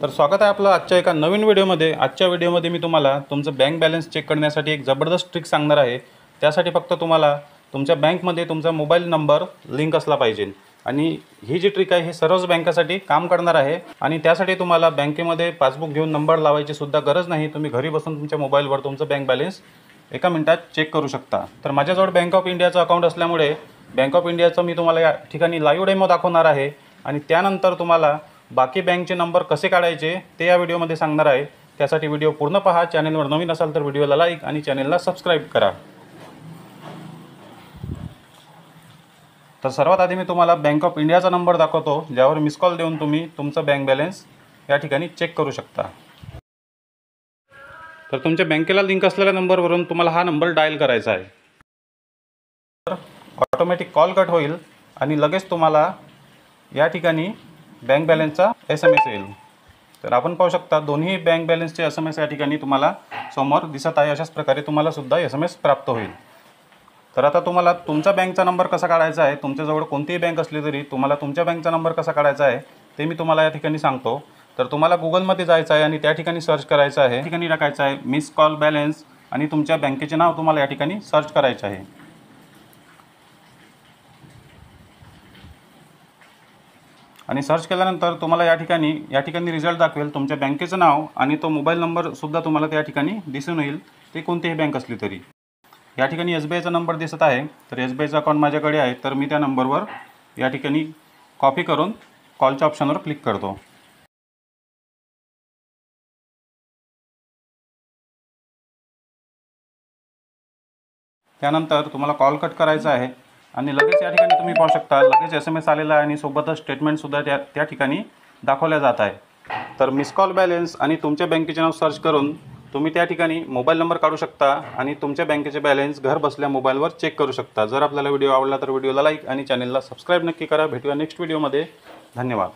तर स्वागत आहे आपलं आजच्या एका नवीन व्हिडिओमध्ये। आजच्या व्हिडिओमध्ये मी तुम्हाला तुमचं बँक बॅलन्स चेक करण्यासाठी एक जबरदस्त ट्रिक सांगणार आहे। त्यासाठी फक्त तुम्हाला तुमच्या बँकमध्ये तुमचा मोबाईल नंबर लिंक असला पाहिजे आणि ही जी ट्रिक आहे हे सर्वच बँकासाठी काम करणार आहे। आणि त्यासाठी तुम्हाला बँकेमध्ये पासबुक घेऊन नंबर लावायची सुद्धा गरज नाही। तुम्ही घरी बसून तुमच्या मोबाईलवर तुमचं बँक बॅलन्स एका मिनिटात चेक करू शकता। तर माझ्याजवळ बँक ऑफ इंडियाचं अकाउंट असल्यामुळे बँक ऑफ इंडियाचं मी तुम्हाला या ठिकाणी लाईव्ह डेमो दाखवणार आहे आणि त्यानंतर तुम्हाला बाकी बँकचे नंबर कसे काढायचे ते या व्हिडिओमध्ये सांगणार आहे। त्यासाठी व्हिडिओ पूर्ण पहा। चॅनलवर नवीन असाल तर व्हिडिओला लाईक आणि चॅनलला सबस्क्राईब करा। तर सर्वात आधी मी तुम्हाला बँक ऑफ इंडियाचा नंबर दाखवतो, ज्यावर मिस कॉल देऊन तुम्ही तुमचा बँक बॅलन्स या ठिकाणी चेक करू शकता। तर तुमच्या बँकेला लिंक असलेल्या नंबरवरून तुम्हाला हा नंबर डायल करायचा आहे। तर ऑटोमॅटिक कॉल कट होईल आणि लगेच तुम्हाला या ठिकाणी बँक बॅलन्सचा SMS येईल। तर आपण पाहू शकता दोन्ही बँक बॅलन्सचे SMS या ठिकाणी तुम्हाला समोर दिसत आहे। अशाच प्रकारे तुम्हाला सुद्धा SMS प्राप्त होईल। तर आता तुम्हाला तुमचा बँकचा नंबर कसा काढायचा आहे, तुमच्याजवळ कोणतीही बँक असली तरी तुम्हाला तुमच्या बँकचा नंबर कसा काढायचा आहे ते मी तुम्हाला या ठिकाणी सांगतो। तर तुम्हाला गुगलमध्ये जायचं आहे आणि त्या ठिकाणी सर्च करायचं आहे। ठिकाणी टाकायचं आहे मिस कॉल बॅलन्स आणि तुमच्या बँकेचे नाव तुम्हाला या ठिकाणी सर्च करायचे आहे। आणि सर्च केल्यानंतर तुम्हाला या ठिकाणी रिझल्ट दाखवेल तुमच्या बँकेचं नाव आणि तो मोबाईल नंबर सुद्धा तुम्हाला त्या ठिकाणी दिसून येईल, ते कोणतीही बँक असली तरी। या ठिकाणी SBIचा नंबर दिसत आहे, तर SBIचं अकाउंट माझ्याकडे आहे। तर मी त्या नंबरवर या ठिकाणी कॉपी करून कॉलच्या ऑप्शनवर क्लिक करतो। त्यानंतर तुम्हाला कॉल कट करायचा आहे आणि लगेच या ठिकाणी तुम्ही पाहू शकता लगेच SMS आलेला आहे आणि सोबतच स्टेटमेंटसुद्धा त्या ठिकाणी दाखवल्या जात आहे। तर मिस कॉल बॅलन्स आणि तुमच्या बँकेचे नाव सर्च करून तुम्ही त्या ठिकाणी मोबाईल नंबर काढू शकता आणि तुमच्या बँकेचे बॅलन्स घर बसल्या मोबाईलवर चेक करू शकता। जर आपल्याला व्हिडिओ आवडला तर व्हिडिओला लाईक आणि चॅनलला सबस्क्राईब नक्की करा। भेटूया नेक्स्ट व्हिडिओमध्ये। धन्यवाद।